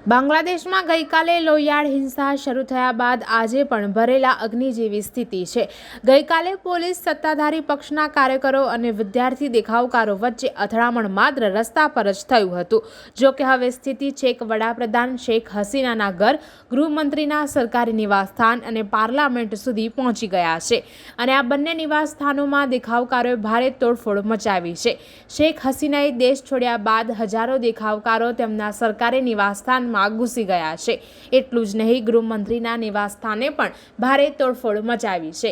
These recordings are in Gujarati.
બાંગ્લાદેશમાં ગઈકાલે લોહિયાળ હિંસા શરૂ થયા બાદ આજે પણ ભરેલા અગ્નિ જેવી સ્થિતિ છે। ગઈકાલે પોલીસ સત્તાધારી પક્ષના કાર્યકરો અને વિદ્યાર્થી દેખાવકારો વચ્ચે અથડામણ માત્ર રસ્તા પર જ થયું હતું। જો કે હવે સ્થિતિ છેક વડાપ્રધાન શેખ હસીનાના ઘર, ગૃહમંત્રીના સરકારી નિવાસસ્થાન અને પાર્લામેન્ટ સુધી પહોંચી ગયા છે અને આ બંને નિવાસસ્થાનોમાં દેખાવકારોએ ભારે તોડફોડ મચાવી છે। શેખ હસીનાએ દેશ છોડ્યા બાદ હજારો દેખાવકારો તેમના સરકારી નિવાસસ્થાન ઘૂસી ગયા છે। એટલું જ નહીં, ગૃહમંત્રીના નિવાસસ્થાને પણ ભારે તોડફોડ મચાવી છે।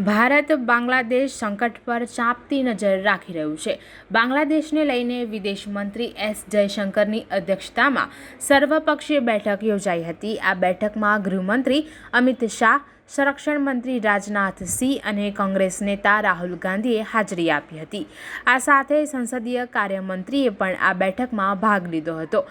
ભારત બાંગ્લાદેશ સંકટ પર ચાંપતી નજર રાખી રહ્યું છે। બાંગ્લાદેશને લઈને વિદેશ મંત્રી એસ જયશંકરની અધ્યક્ષતામાં સર્વપક્ષીય બેઠક યોજાઈ હતી। આ બેઠકમાં ગૃહમંત્રી અમિત શાહ, સંરક્ષણ મંત્રી રાજનાથ સિંહ અને કોંગ્રેસ નેતા રાહુલ ગાંધીએ હાજરી આપી હતી। આ સાથે સંસદીય કાર્યમંત્રીએ પણ આ બેઠકમાં ભાગ લીધો હતો।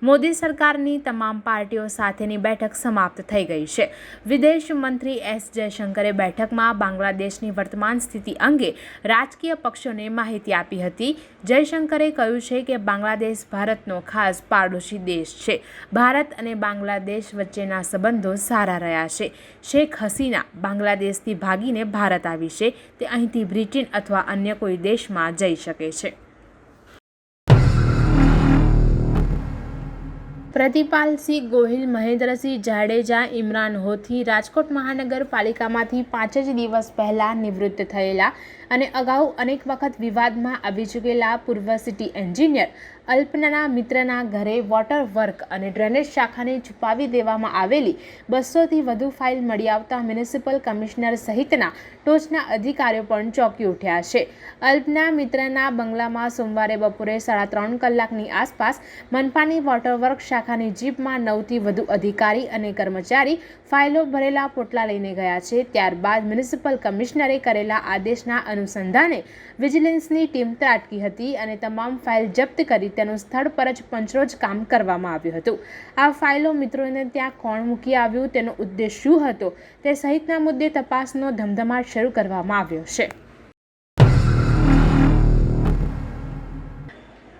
મોદી સરકારની તમામ પાર્ટીઓ સાથેની બેઠક સમાપ્ત થઈ ગઈ છે। વિદેશ મંત્રી એસ જયશંકરે બેઠકમાં બાંગ્લાદેશની વર્તમાન સ્થિતિ અંગે રાજકીય પક્ષોને માહિતી આપી હતી। જયશંકરે કહ્યું છે કે બાંગ્લાદેશ ભારતનો ખાસ પાડોશી દેશ છે। ભારત અને બાંગ્લાદેશ વચ્ચેના સંબંધો સારા રહ્યા છે। શેખ હસીના બાંગ્લાદેશથી ભાગીને ભારત આવી છે। તે અહીંથી બ્રિટન અથવા અન્ય કોઈ દેશમાં જઈ શકે છે। પ્રતિપાલસિંહ ગોહિલ, મહેન્દ્રસિંહ જાડેજા, ઇમરાન હોથી રાજકોટ મહાનગરપાલિકામાંથી 5 જ દિવસ પહેલા નિવૃત્ત થયેલા અને અગાઉ અનેક વખત વિવાદમાં આવી ચૂકેલા પૂર્વ સિટી એન્જિનિયર અલ્પના મિત્રના ઘરે વોટર વર્ક અને ડ્રેનેજ શાખાને છુપાવી દેવામાં આવેલી 200થી વધુ ફાઇલ મળી આવતા મ્યુનિસિપલ કમિશનર સહિતના ટોચના અધિકારીઓ પણ ચોંકી ઉઠ્યા છે। અલ્પના મિત્રના બંગલામાં સોમવારે બપોરે 3:30 કલાકની આસપાસ મનપાની વોટર વર્ક શાખાની જીપમાં 9થી વધુ અધિકારી અને કર્મચારી ફાઇલો ભરેલા પોટલા લઈને ગયા છે। ત્યારબાદ મ્યુનિસિપલ કમિશનરે કરેલા આદેશના અનુસંધાને વિજિલન્સની ટીમ ત્રાટકી હતી અને તમામ ફાઇલ જપ્ત કરી તેનું સ્થળ પર જ પંચરોજ કામ કરવામાં આવ્યું હતું। આ ફાઇલો મિત્રોને ત્યાં કોણ મૂકી આવ્યું, તેનો ઉદ્દેશ શું હતો તે સહિતના મુદ્દે તપાસનો ધમધમાટ શરૂ કરવામાં આવ્યો છે।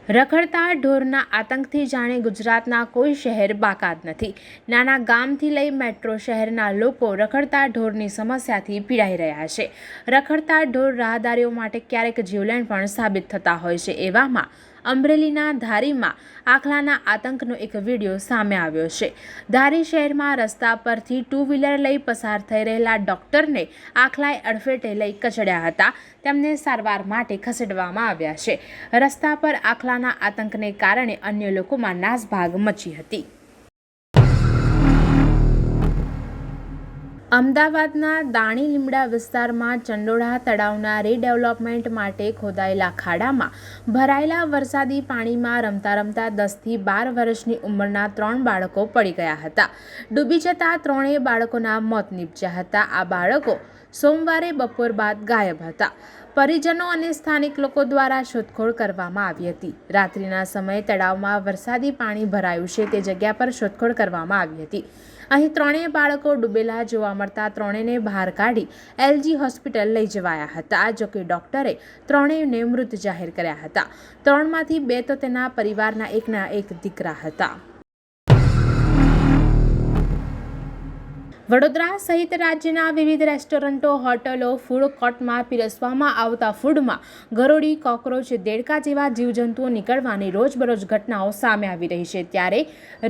રખડતા ઢોરના આતંકથી જાણે ગુજરાતના કોઈ શહેર બાકાત નથી। નાના ગામથી લઈ મેટ્રો શહેરના લોકો રખડતા ઢોરની સમસ્યાથી પીડાઈ રહ્યા છે। રખડતા ઢોર રાહદારીઓ માટે ક્યારેક જીવલેણ પણ સાબિત થતા હોય છે। એવામાં અમરેલીના ધારીમાં આખલાના આતંકનો એક વિડીયો સામે આવ્યો છે। ધારી શહેરમાં રસ્તા પરથી 2 વ્હીલર લઈ પસાર થઈ રહેલા ડોક્ટરને આખલાએ અડફેટે લઈ કચડ્યા હતા। તેમને સારવાર માટે ખસેડવામાં આવ્યા છે। રસ્તા પર આખલાના આતંકને કારણે અન્ય લોકોમાં નાસભાગ મચી હતી। અમદાવાદના દાણી લીમડા વિસ્તારમાં ચંડોળા તળાવના રીડેવલપમેન્ટ માટે ખોદાયેલા ખાડામાં ભરાયેલા વરસાદી પાણીમાં રમતા રમતા 10થી 12 વર્ષની ઉંમરના 3 બાળકો પડી ગયા હતા। ડૂબી જતા ત્રણેય બાળકોના મોત નીપજ્યા હતા। આ બાળકો સોમવારે બપોર બાદ ગાયબ હતા। પરિજનો અને સ્થાનિક લોકો દ્વારા શોધખોળ કરવામાં આવી હતી। રાત્રિના સમયે તળાવમાં વરસાદી પાણી ભરાયું છે તે જગ્યા પર શોધખોળ કરવામાં આવી હતી। અહીં ત્રણેય બાળકો ડૂબેલા જોવા મળતા ત્રણેયને બહાર કાઢી એલજી હોસ્પિટલ લઈ જવાયા હતા। જોકે ડોક્ટરે ત્રણેયને મૃત જાહેર કર્યા હતા। 3માંથી 2 તો તેના પરિવારના એકના એક દીકરા હતા। વડોદરા સહિત રાજ્યના વિવિધ રેસ્ટોરન્ટો, હોટલો, ફૂડ કોર્ટમાં પીરસવામાં આવતા ફૂડમાં ગરોળી, કોકરોચ, દેડકા જેવા જીવજંતુઓ નીકળવાની રોજબરોજ ઘટનાઓ સામે આવી રહી છે। ત્યારે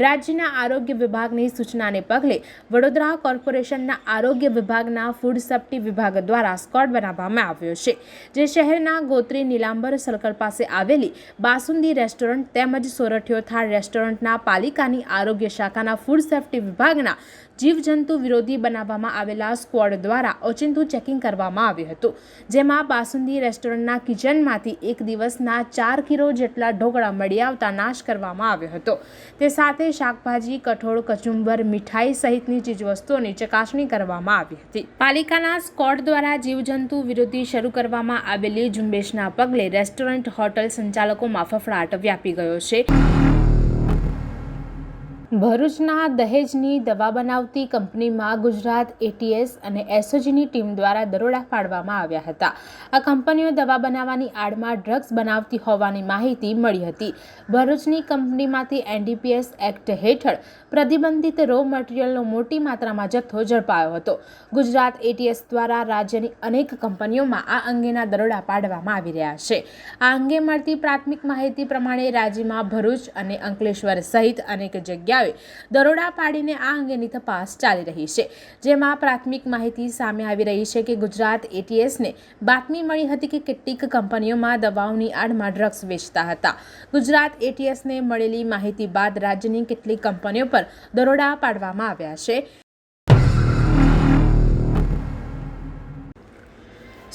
રાજ્યના આરોગ્ય વિભાગની સૂચનાને પગલે વડોદરા કોર્પોરેશનના આરોગ્ય વિભાગના ફૂડ સેફ્ટી વિભાગ દ્વારા સ્ક્વોડ બનાવવામાં આવ્યો છે, જે શહેરના ગોત્રી નીલાંબર સર્કલ પાસે આવેલી બાસુંદી રેસ્ટોરન્ટ તેમજ સોરઠિયો થાળ રેસ્ટોરન્ટના પાલિકાની આરોગ્ય શાખાના ફૂડ સેફ્ટી વિભાગના જીવજંતુ વિરોધી બનાવવામાં આવેલા સ્ક્વોડ દ્વારા ઓચિંતું ચેકિંગ કરવામાં આવ્યું હતું, જેમાં બાસુંદી રેસ્ટોરન્ટના કિચનમાંથી એક દિવસના 4 કિલો જેટલા ઢોકળા મળી આવતા નાશ કરવામાં આવ્યો હતો। તે સાથે શાકભાજી, કઠોળ, કચુંબર, મીઠાઈ સહિતની ચીજવસ્તુઓની ચકાસણી કરવામાં આવી હતી। પાલિકાના સ્ક્વોડ દ્વારા જીવજંતુ વિરોધી શરૂ કરવામાં આવેલી ઝુંબેશના પગલે રેસ્ટોરન્ટ, હોટલ સંચાલકોમાં ફફડાટ વ્યાપી ગયો છે। ભરૂચના દહેજની દવા બનાવતી કંપનીમાં ગુજરાત એટીએસ અને એસઓજીની ટીમ દ્વારા દરોડા પાડવામાં આવ્યા હતા. આ કંપનીઓ દવા બનાવવાની આડમાં ડ્રગ્સ બનાવતી હોવાની માહિતી મળી હતી. ભરૂચની કંપનીમાંથી એનડીપીએસ એક્ટ હેઠળ પ્રતિબંધિત રો મટીરિયલનો મોટી માત્રામાં જથ્થો ઝડપાયો હતો. ગુજરાત એટીએસ દ્વારા રાજ્યની અનેક કંપનીઓમાં આ અંગેના દરોડા પાડવામાં આવી રહ્યા છે. આ અંગે મળતી પ્રાથમિક માહિતી પ્રમાણે રાજ્યમાં ભરૂચ અને અંકલેશ્વર સહિત અનેક જગ્યાએ દરોડા પાડીને આ અંગેની તપાસ ચાલી રહી છે. જેમાં પ્રાથમિક માહિતી સામે આવી રહી છે કે ગુજરાત એટીએસને બાતમી મળી હતી કે કેટલીક કંપનીઓમાં દવાઓની આડમાં ડ્રગ્સ વેચતા હતા. ગુજરાત એટીએસને મળેલી માહિતી બાદ રાજ્યની કેટલીક કંપનીઓ પર દરોડા પાડવામાં આવ્યા છે.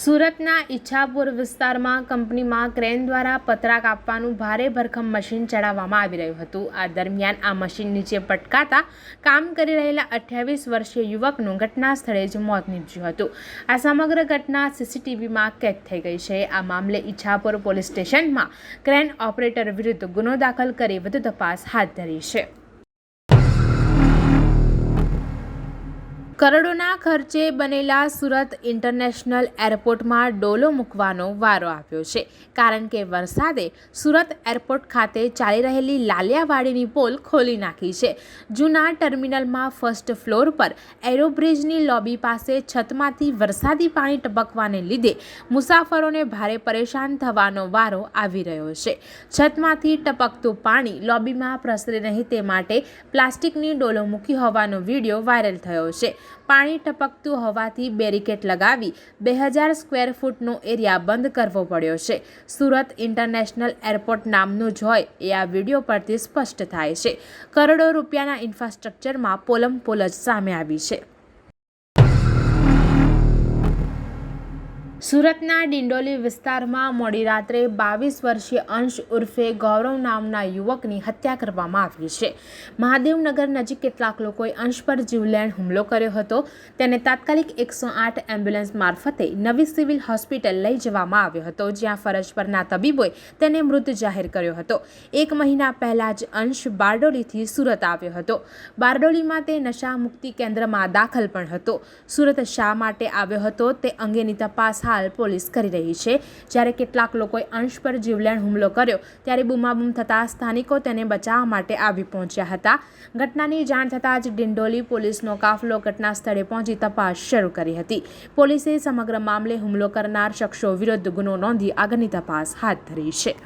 સુરતના ઈચ્છાપુર વિસ્તારમાં કંપનીમાં ક્રેન દ્વારા પતરા કાપવાનું ભારે ભરખમ મશીન ચડાવવામાં આવી રહ્યું હતું. આ દરમિયાન આ મશીન નીચે પટકાતા કામ કરી રહેલા 28 વર્ષીય યુવકનું ઘટના સ્થળે જ મોત નીપજ્યું હતું. આ સમગ્ર ઘટના સીસીટીવીમાં કેદ થઈ ગઈ છે. આ મામલે ઈચ્છાપુર પોલીસ સ્ટેશનમાં ક્રેન ઓપરેટર વિરુદ્ધ ગુનો દાખલ કરી વધુ તપાસ હાથ ધરી છે. કરોડોના ખર્ચે બનેલા સુરત ઇન્ટરનેશનલ એરપોર્ટમાં ડોલો મૂકવાનો વારો આવ્યો છે. કારણ કે વરસાદે સુરત એરપોર્ટ ખાતે ચાલી રહેલી લાલિયાવાડીની પોલ ખોલી નાખી છે. જૂના ટર્મિનલમાં ફર્સ્ટ ફ્લોર પર એરોબ્રિજની લોબી પાસે છતમાંથી વરસાદી પાણી ટપકવાને લીધે મુસાફરોને ભારે પરેશાન થવાનો વારો આવી રહ્યો છે. છતમાંથી ટપકતું પાણી લોબીમાં પ્રસરે નહીં તે માટે પ્લાસ્ટિકની ડોલો મૂકી હોવાનો વિડીયો વાયરલ થયો છે. પાણી ટપકતું હોવાથી બેરિકેડ લગાવી 2000 સ્ક્વેર ફૂટનો એરિયા બંધ કરવો પડ્યો છે. સુરત ઇન્ટરનેશનલ એરપોર્ટ નામનું જ હોય એ આ વિડીયો પરથી સ્પષ્ટ થાય છે. કરોડો રૂપિયાના ઇન્ફ્રાસ્ટ્રક્ચરમાં પોલમપોલ જ સામે આવી છે. સુરતના ડિંડોલી વિસ્તારમાં મોડી રાત્રે 22 વર્ષીય અંશ ઉર્ફે ગૌરવ નામના યુવકની હત્યા કરવામાં આવી છે. મહાદેવનગર નજીક કેટલાક લોકોએ અંશ પર જીવલેણ હુમલો કર્યો હતો. તેને તાત્કાલિક 108 એમ્બ્યુલન્સ મારફતે નવી સિવિલ હોસ્પિટલ લઈ જવામાં આવ્યો હતો, જ્યાં ફરજ પરના તબીબોએ તેને મૃત જાહેર કર્યો હતો. 1 મહિના પહેલા જ અંશ બારડોલીથી સુરત આવ્યો હતો. બારડોલીમાં તે નશા મુક્તિ કેન્દ્રમાં દાખલ પણ હતો. સુરત શા માટે આવ્યો હતો તે અંગેની તપાસ હાલ પોલીસ કરી રહી છે. જ્યારે કેટલાક લોકોએ અંશ પર જીવલેણ હુમલો કર્યો ત્યારે બૂમાબૂમ થતાં સ્થાનિકો તેને બચાવવા માટે આવી પહોંચ્યા હતા. ઘટનાની જાણ થતાં જ ડિંડોલી પોલીસનો કાફલો ઘટના સ્થળે પહોંચી તપાસ શરૂ કરી હતી. પોલીસે સમગ્ર મામલે હુમલો કરનાર શખ્સો વિરુદ્ધ ગુનો નોંધી આગળની તપાસ હાથ ધરી છે.